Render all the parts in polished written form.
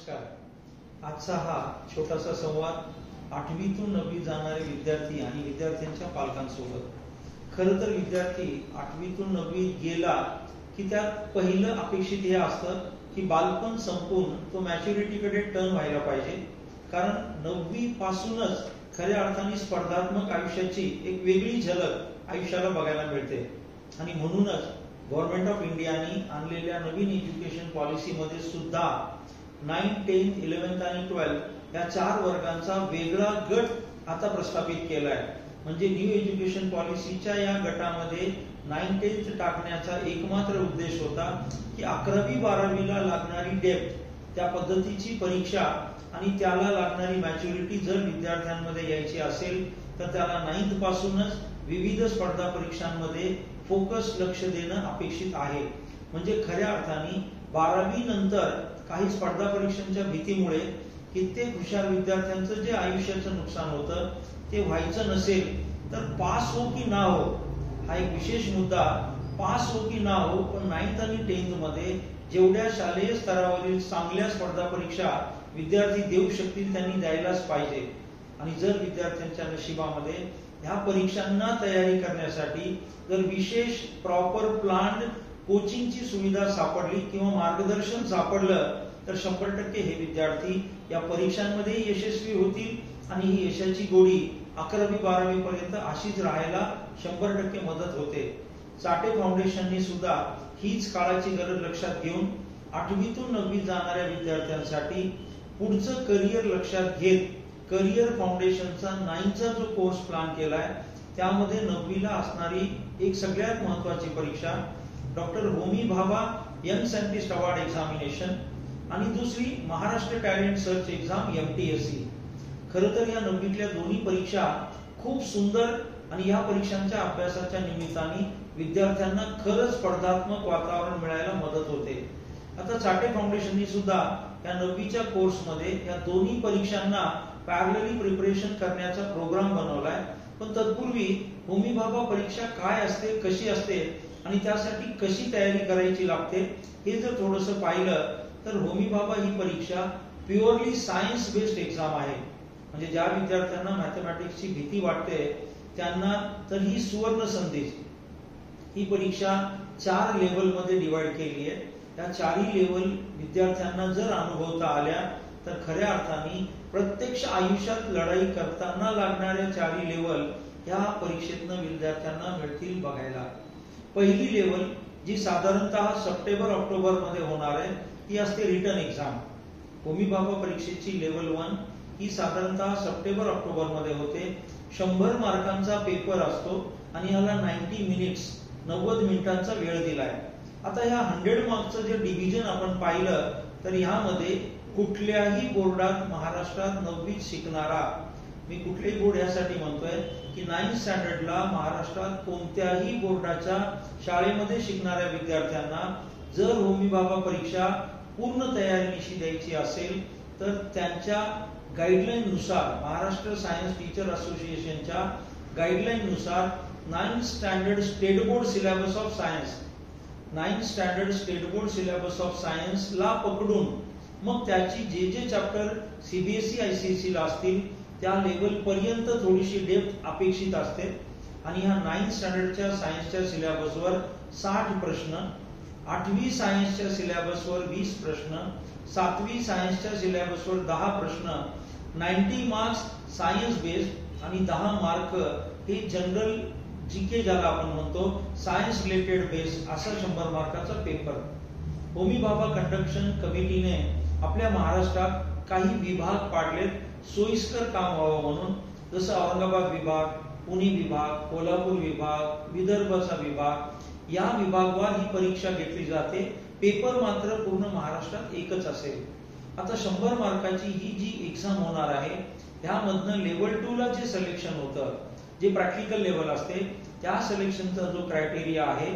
नमस्कार. आजचा हा छोटासा संवाद 8वीतून 9वी जाणारे विद्यार्थी आणि विद्यार्थ्यांच्या पालकांसोबत. खरं तर विद्यार्थी 8वीतून 9वीत गेला की त्यात पहिलं अपेक्षित हे असतं की बालपण संपून तो मॅच्युरिटीकडे टर्न व्हायला पाहिजे. कारण 9वी पासूनच खऱ्या अर्थाने स्पर्धात्मक आयुष्याची एक वेगळी झलक आयुष्याला बघायला मिळते. आणि म्हणूनच गव्हर्नमेंट ऑफ इंडियाने आणलेल्या नवीन एज्युकेशन पॉलिसीमध्ये सुद्धा 9, 10, 11 आणि 12 या 4 वर्गांचा वेगळा गट आता प्रस्थापित केला आहे. म्हणजे न्यू एज्युकेशन पॉलिसीच्या या गटामध्ये 9, 10 टाकण्याचा एकमात्र उद्देश होता की 11वी 12वीला लागणारी डेप्थ, त्या पद्धतीची परीक्षा आणि त्याला लागणारी मॅच्युरिटी जर विद्यार्थ्यांमध्ये यायची असेल तर त्याला 9th पासूनच विविध स्पर्धा परीक्षांमध्ये फोकस लक्ष देणं अपेक्षित आहे. म्हणजे खऱ्या अर्थाने 12वी नंतर काही स्पर्धा परीक्षांच्या भीतीमुळे कित्येक हुशार विद्यार्थ्यांचं जे आयुष्याचं नुकसान होतं ते व्हायचं नसेल तर पास हो की ना हो हा एक विशेष मुद्दा. पास हो की ना हो, पण 9th आणि 10th मध्ये जेवढ्या शालेय स्तरावरील चांगल्या स्पर्धा परीक्षा विद्यार्थी देऊ शकतील त्यांनी द्यायलाच पाहिजे. आणि जर विद्यार्थ्यांच्या नशिबामध्ये ह्या परीक्षांना तयारी करण्यासाठी जर विशेष प्रॉपर प्लान्ड कोचिंगची सुविधा सापडली किंवा मार्गदर्शन सापडलं तर 100% हे विद्यार्थी या परीक्षांमध्ये यशस्वी होतील आणि ही यशाची गोडी 11वी 12वी पर्यंत अशीच राहायला 100% मदत होते. चाटे फाउंडेशनने सुद्धा हीच काळाची गरज लक्षात घेऊन 8वीतून 9वी जाणाऱ्या विद्यार्थ्यांसाठी पुढचं करिअर लक्षात घेत करिअर फाउंडेशनचा 9चा जो कोर्स प्लॅन केलाय त्यामध्ये 9वीला असणारी एक सगळ्यात महत्वाची परीक्षा doctor Homi Bhabha young scientist award examination आणि दुसरी Maharashtra talent search exam MTSE. खरं तर या 9वीतल्या दोन्ही परीक्षा खूप सुंदर आणि या परीक्षांच्या अभ्यासाच्या निमित्ताने विद्यार्थ्यांना खरंच स्पर्धात्मक वातावरण मिळायला मदत होते. आता चाटे फाउंडेशनने सुद्धा या 9वीच्या कोर्समध्ये या दोन्ही परीक्षांना पॅरलली प्रिपरेशन करण्याचा प्रोग्राम बनवलाय. पण तत्पूर्वी होमी भाभा परीक्षा काय असते, कशी असते आणि त्यासाठी कशी तयारी करायची लागते हे जर थोडंसं पाहिलं तर होमी भाभा ही परीक्षा प्युअरली सायन्स बेस्ड एक्झाम आहे. म्हणजे ज्या विद्यार्थ्यांना मॅथमॅटिक्सची भीती वाटते त्यांना तर ही सुवर्ण संधी. ही परीक्षा 4 लेवलमध्ये डिवाइड केली आहे. त्या 4ही लेवल विद्यार्थ्यांना जर अनुभवता आल्या तर खऱ्या अर्थाने प्रत्यक्ष आयुष्यात लढाई करताना लागणाऱ्या 4ही लेवल या परीक्षेतनं विद्यार्थ्यांना मिळतील बघायला. पहिली लेवल जी साधारणतः सप्टेंबर-ऑक्टोबर मध्ये होणार आहे ती असते रिटन एक्झाम. होमी भाभा परीक्षेची लेवल 1 ही साधारणतः सप्टेंबर-ऑक्टोबर मध्ये होते. 100 मार्कांचा पेपर असतो आणि याला 90 मिनिटांचा वेळ दिलाय. आता ह्या 100 मार्क्सचं जे डिव्हिजन आपण पाहिलं तर ह्यामध्ये कुठल्याही बोर्डात महाराष्ट्रात 9वीत शिकणारा, मी कुठलेही बोर्ड यासाठी म्हणतोय की 9th स्टँडर्डला महाराष्ट्रात कोणत्याही बोर्डाच्या शाळेमध्ये शिकणाऱ्या विद्यार्थ्यांना जर होमी भाभा परीक्षा पूर्ण तयारीनिशी द्यायची असेल तर त्यांच्या गाईडलाईन नुसार, महाराष्ट्र सायन्स टीचर असोसिएशनच्या गाईडलाईन नुसार 9th standard state board syllabus of science, 9th standard state board syllabus of science ला पकडून मग त्याची जे चॅप्टर CBSE ICSE ला असतील त्या लेवल पर्यंत थोडीशी डेप्थ अपेक्षित असते. आणि ह्या 9th स्टँडर्डच्या सायन्सच्या सिलेबसवर 60 प्रश्न, 8वी सायन्सच्या सिलेबसवर 20 प्रश्न, 7वी सायन्सच्या सिलेबसवर 10 प्रश्न, 90 मार्क्स सायन्स बेस्ड आणि 10 मार्क हे जनरल GK ज्याला आपण म्हणतो सायन्स रिलेटेड बेस्ड असा 100 मार्काचा पेपर. होमी भाभा कंडक्शन कमिटीने आपल्या महाराष्ट्रात काही विभाग पाडलेत सोयीस्कर काम व्हावं म्हणून. जसं औरंगाबाद विभाग, पुणे विभाग, कोल्हापूर विभाग, विदर्भचा विभाग, या विभागावर ही परीक्षा घेतली जाते. पेपर मात्र पूर्ण महाराष्ट्रात एकच असेल. आता 100 मार्काची ही जी एक्झाम होणार आहे त्यामधनं लेवल 2 ला जे सिलेक्शन होतं, जे प्रॅक्टिकल लेवल असते त्या सिलेक्शनचा जो क्रायटेरिया आहे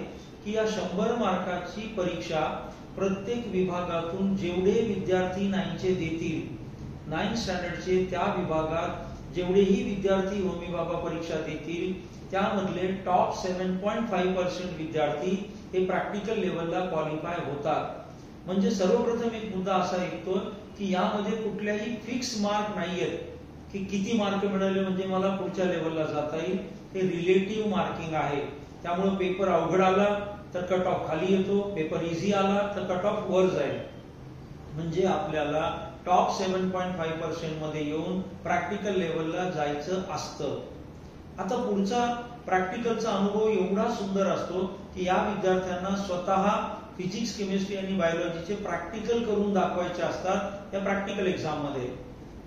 की या 100 मार्काची परीक्षा प्रत्येक विभागातून जेवढे विद्यार्थी 9चे देतील, 9th स्टँडर्डचे त्या विभागात जेवढेही विद्यार्थी होमी भाभा परीक्षा देतील त्यामधले टॉप 7.5% विद्यार्थी हे प्रॅक्टिकल लेवलला क्वालिफाय होतात. म्हणजे सर्वप्रथम एक मुद्दा असा येतो की यामध्ये कुठल्याही फिक्स मार्क नाहीयेत की किती मार्क मिळाले म्हणजे मला पुढच्या लेवलला जाता येईल. हे रिलेटिव्ह मार्किंग आहे. त्यामुळे पेपर अवघड आला तर कट ऑफ खाली येतो, पेपर इझी आला तर कट ऑफ वर जाईल. म्हणजे आपल्याला टॉप 7.5% मध्ये येऊन प्रॅक्टिकल लेवलला जायचं असतं. आता पुढचा प्रॅक्टिकलचा अनुभव एवढा सुंदर असतो की या विद्यार्थ्यांना स्वतः फिजिक्स, केमिस्ट्री आणि बायोलॉजीचे प्रॅक्टिकल करून दाखवायचे असतात या प्रॅक्टिकल एक्झाम मध्ये,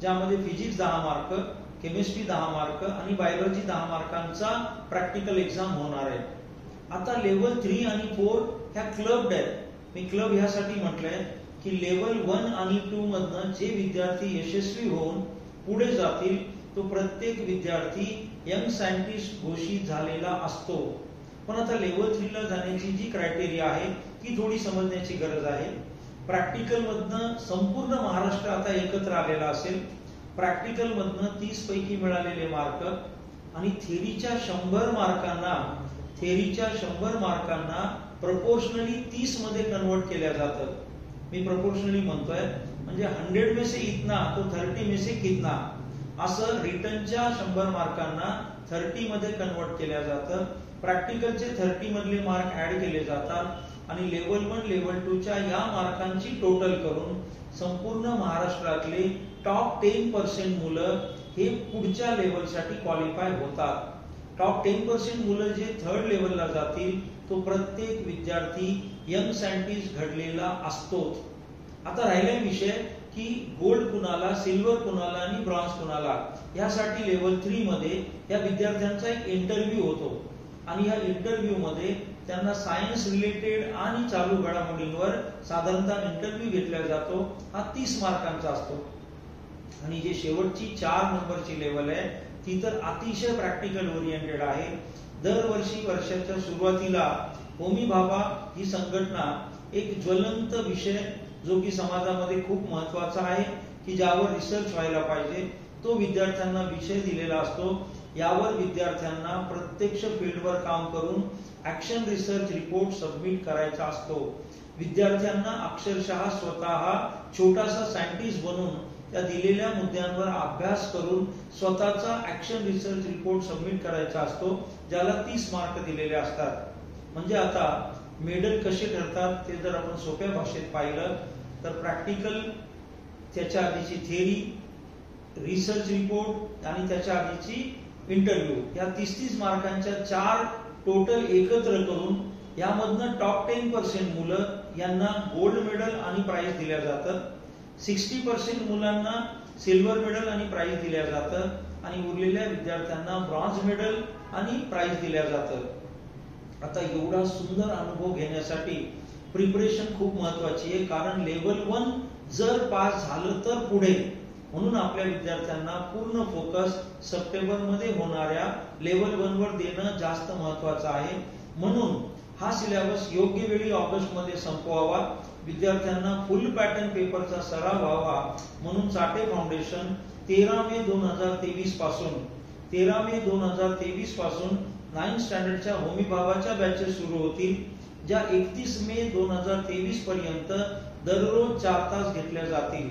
ज्यामध्ये फिजिक्स 10 मार्क, केमिस्ट्री 10 मार्क आणि बायोलॉजी 10 मार्कांचा प्रॅक्टिकल एक्झाम होणार आहे. आता लेवल 3 आणि 4 ह्या क्लब्ड आहेत. मी क्लब ह्यासाठी म्हटलंय की लेवल 1 आणि 2 मधनं जे विद्यार्थी यशस्वी होऊन पुढे जातील तो प्रत्येक विद्यार्थी यंग सायंटिस्ट घोषित झालेला असतो. पण आता लेवल 3 ला जाण्याची जी क्रायटेरिया आहे ती थोडी समजण्याची गरज आहे. प्रॅक्टिकल मधनं संपूर्ण महाराष्ट्र आता एकत्र आलेला असेल. प्रॅक्टिकल मधनं 30 पैकी मिळालेले मार्क आणि थेरीच्या 100 मार्कांना प्रपोर्शनली 30 मध्ये कन्वर्ट केल्या जातं. मी प्रपोर्शनली म्हणतोय म्हणजे 100 में से इतना तो 30 में से कितना, असं रिटनच्या 100 मार्कांना 30 मध्ये कन्वर्ट केल्या जातं. प्रॅक्टिकलचे 30 मधले मार्क ऍड केले जातात आणि लेवल 1 लेवल 2 च्या या मार्कांची टोटल करून संपूर्ण महाराष्ट्रातले टॉप 10% मुलं हे पुढच्या लेवलसाठी क्वालिफाय होतात. टॉप 10% मुलं जे थर्ड लेवलला जातील तो प्रत्येक विद्यार्थी यंग सायंटिस्ट घडलेला असतो. आता राहिला विषय की गोल्ड कुणाला, सिल्वर कुणाला आणि ब्रॉन्झ कुणाला. यासाठी लेवल 3 मध्ये या विद्यार्थ्यांचा एक इंटरव्ह्यू होतो आणि या इंटरव्ह्यू मध्ये त्यांना सायन्स रिलेटेड आणि चालू घडामोडींवर साधारणतः इंटरव्ह्यू घेतला जातो. हा 30 मार्कांचा असतो. आणि जे शेवटची 4 नंबरची लेवल आहे ती तर अतिशय प्रॅक्टिकल ओरिएंटेड आहे. दरवर्षी वर्षाच्या सुरुवातीला होमी भाभा ही संघटना एक ज्वलंत विषय जो की समाजामध्ये खूप महत्वाचा आहे की ज्यावर रिसर्च व्हायला पाहिजे तो विद्यार्थ्यांना विषय दिलेला असतो. यावर विद्यार्थ्यांना प्रत्यक्ष फील्डवर काम करून ऍक्शन रिसर्च रिपोर्ट सबमिट करायचा असतो. विद्यार्थ्यांना अक्षरशः स्वतः छोटासा सायंटिस्ट बनून त्या दिलेल्या मुद्द्यांवर अभ्यास करून स्वतःचा ऍक्शन रिसर्च रिपोर्ट सबमिट करायचा असतो, ज्याला 30 मार्क दिलेले असतात. म्हणजे आता मेडल कसे ठरतात ते जर आपण सोप्या भाषेत पाहिलं तर प्रॅक्टिकल, त्याच्या आधीची थेरी, रिसर्च रिपोर्ट आणि त्याच्या आधीची इंटरव्ह्यू, या 30 मार्कांच्या 4 टोटल एकत्र करून यामधनं टॉप 10% मुलं यांना गोल्ड मेडल आणि प्राइज दिल्या जातं. 60% मुलांना सिल्वर मेडल आणि प्राइज दिल्या जातं आणि उरलेल्या विद्यार्थ्यांना ब्रॉन्झ मेडल आणि प्राइज दिल्या जातं. आता एवढा सुंदर अनुभव घेण्यासाठी प्रिपरेशन खूप महत्वाची आहे, कारण लेवल 1 जर पास झालं तर पुढे. म्हणून आपल्या विद्यार्थ्यांना पूर्ण फोकस सप्टेंबर मध्ये होणाऱ्या लेवल 1 वर देणं जास्त महत्वाचं आहे. म्हणून हा सिलेबस योग्य वेळी ऑगस्ट मध्ये संपवावा, विद्यार्थ्यांना फुल पॅटर्न पेपरचा सराव व्हावा. म्हणून चाटे फाउंडेशन 13 मे 2023 पासून 9th स्टँडर्डच्या होमी भाभाच्या बॅचेस सुरू होतील, ज्या 31 मे 2023 पर्यंत दररोज 4 तास घेतल्या जातील.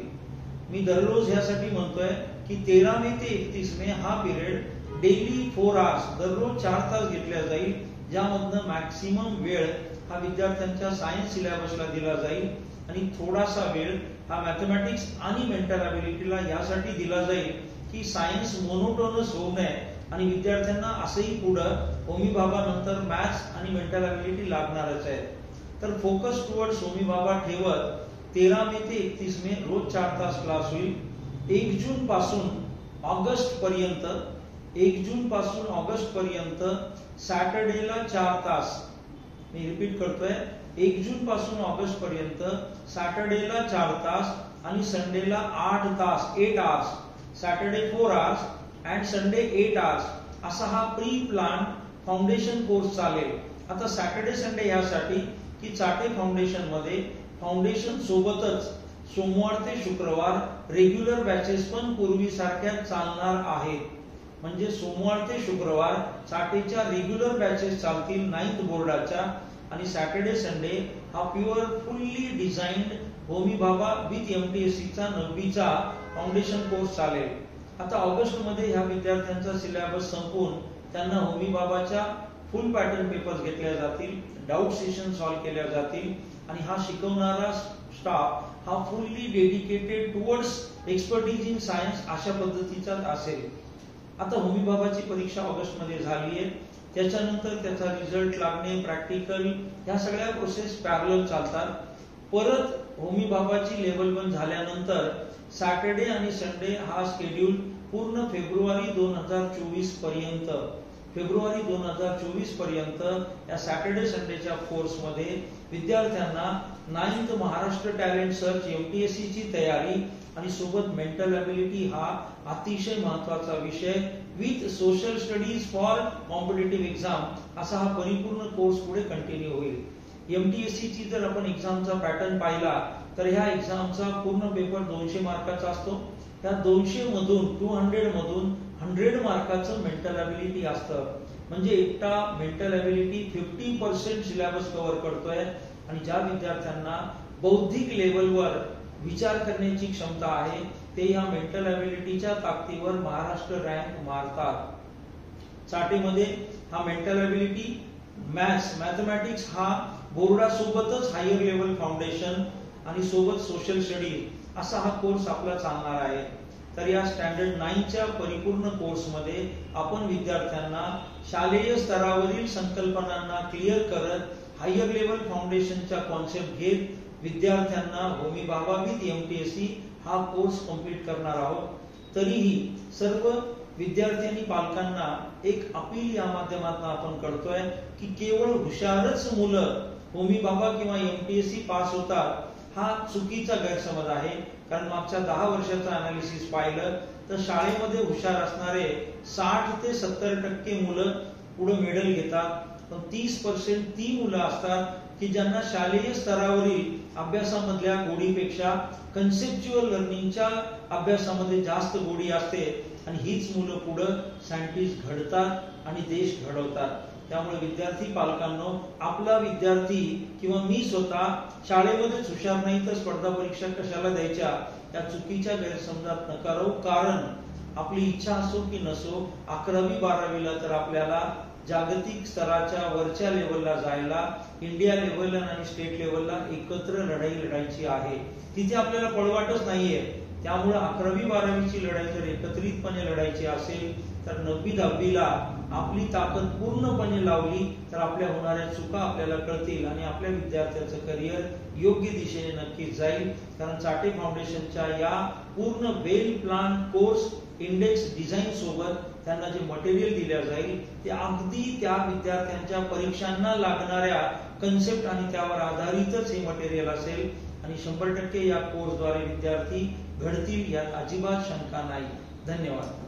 मी दररोज ह्यासाठी म्हणतोय की 13 मे ते 31 मे हा पिरियड डेली 4 आवर्स दररोज 4 तास घेतल्या जाईल, ज्यामधनं मॅक्सिमम वेळ हा विद्यार्थ्यांच्या सायन्स सिलेबसला दिला जाईल आणि थोडासा वेळ हा मॅथमॅटिक्स आणि मेंटल अबिलिटीला यासाठी दिला जाईल की सायन्स मोनोटोनस होऊ नये आणि विद्यार्थ्यांना असंही पुढं होमी भाभा नंतर मॅथ्स आणि मेंटल अबिलिटी लागणारच आहे. तर फोकस टुवर्ड्स होमी भाभा ठेवत 13 मे ते 31 मे रोज 4 तास क्लास होईल. 1 जून पासून ऑगस्ट पर्यंत सॅटर्डेला 4 तास, मी रिपीट करतोय, 1 जून पासून ऑगस्ट पर्यंत सॅटर्डेला 4 तास आणि संडेला 8 तास, 8 hours, Saturday 4 hours and Sunday 8 hours, असा हा प्री प्लॅन फाउंडेशन कोर्स चालेल. आता सॅटर्डे संडे यासाठी की चाटे फाउंडेशन मध्ये फाउंडेशन सोबतच सोमवार ते शुक्रवार रेग्युलर बॅचेस पण पूर्वीसारख्या चालणार आहेत. म्हणजे सोमवार ते शुक्रवार चाटेच्या रेग्युलर बॅचेस चालतील 9th बोर्डाच्या आणि सॅटर्डे संडे हा pure fully designed Homi Bhabha with MTSC चा 9वीचा फाउंडेशन कोर्स चालेल. आता ऑगस्ट मध्ये ह्या विद्यार्थ्यांचा सिलेबस संपून त्यांना होमी भाभाच्या फुल पॅटर्न पेपर्स घेतल्या जातील, डाऊट सेशन सॉल्व्ह केल्या जातील आणि हा शिकवणारा स्टाफ हा fully dedicated towards expertise in science अशा पद्धतीचा असेल. आता होमी भाभाची परीक्षा ऑगस्ट मध्ये झाली आहे, त्याच्यानंतर त्याचा रिझल्ट लागणे, प्रॅक्टिकल, ह्या सगळ्या प्रोसेस पॅरलल चालतात. परत होमी भाभाची लेवल 1 झाल्यानंतर सॅटर्डे आणि संडे हा शेड्यूल पूर्ण फेब्रुवारी 2024 पर्यंत या सॅटर्डे संडेच्या कोर्स मध्ये विद्यार्थ्यांना 9th Maharashtra talent search MTSC ची तयारी आणि सोबत मेंटल एबिलिटी हा अतिशय महत्त्वाचा विषय with social studies for competitive exam असा हा परिपूर्ण कोर्स पुढे कंटिन्यू होईल. MTSC ची जर आपण एक्झामचा पॅटर्न पाहिला तर ह्या एक्झामचा पूर्ण पेपर 200 मार्काचा असतो. त्या 200 मधून 200 मधून 100 मार्काचं मेंटल एबिलिटी असतं. म्हणजे एकटा मेंटल एबिलिटी 50% सिलेबस कव्हर करतोय आणि ज्या विद्यार्थ्यांना बौद्धिक लेवलवर विचार करण्याची क्षमता आहे ते या मेंटल एबिलिटीच्या ताकदीवर महाराष्ट्र रँक मारतात. चाटेमध्ये हा मेंटल एबिलिटी, मॅथमॅटिक्स हा बोर्डासोबतच हायर लेवल फाउंडेशन आणि सोबत सोशल स्टडी असा हा कोर्स आपला चालणार आहे. तर या स्टँडर्ड 9च्या परिपूर्ण कोर्समध्ये आपण विद्यार्थ्यांना शालेय स्तरावरील संकल्पनांना क्लिअर करत हायर लेवल फाउंडेशनच्या कॉन्सेप्ट घेत विद्यार्थ्यांना होमी भाभा विथ MTSC हा कोर्स कंप्लीट करणार आहोत. तरीही सर्व विद्यार्थी आणि पालकांना एक अपील या माध्यमातून आपण करतोय की केवळ हुशारच मुलं होमी भाभा किंवा MTSC पास होतात हा चुकीचा गैरसमज आहे. कारण मागच्या 10 वर्षाचं अनालिसिस पाहिलं तर शाळेमध्ये हुशार असणारे 60 ते 70% मुलं पुढे मेडल घेतात, पण 30% ती मुलं असतात की ज्यांना शालेय स्तरावरील अभ्यासामधल्या गोडीपेक्षा कन्सेप्च्युअल लर्निंगच्या अभ्यासामध्ये जास्त गोडी असते आणि हीच मुलं पुढे सायंटिस्ट घडतात आणि देश घडवतात. त्यामुळे विद्यार्थी पालकांनो, आपला विद्यार्थी किंवा मी स्वतः शाळेमध्येच हुशार नाही तर स्पर्धा परीक्षा कशाला द्यायच्या या चुकीच्या गैरसमजात नका राहू. कारण आपली इच्छा असो की नसो 11वी 12वीला तर आपल्याला जागतिक स्तराच्या वरच्या लेवलला जायला, इंडिया लेवल आणि स्टेट लेवलला एकत्र लढाई लढायची आहे. तिथे आपल्याला पळवाटच नाहीये. त्यामुळे 11वी 12वीची लढाई जर एकत्रितपणे लढायची असेल तर 9वी 10वीला आपली ताकद पूर्णपणे लावली तर आपल्या होणाऱ्या चुका आपल्याला कळतील आणि आपल्या विद्यार्थ्याचं करिअर योग्य दिशेने नक्कीच जाईल. कारण चाटे फाउंडेशनच्या या पूर्ण वेल प्लॅन कोर्स इंडेक्स डिझाईन सोबत त्यांना जे मटेरियल दिले जाईल ते अगदी त्या विद्यार्थ्यांच्या परीक्षांना लागणाऱ्या कन्सेप्ट आणि त्यावर आधारितच हे मटेरियल असेल आणि 100% या कोर्सद्वारे विद्यार्थी घडतील यात अजिबात शंका नाही. धन्यवाद.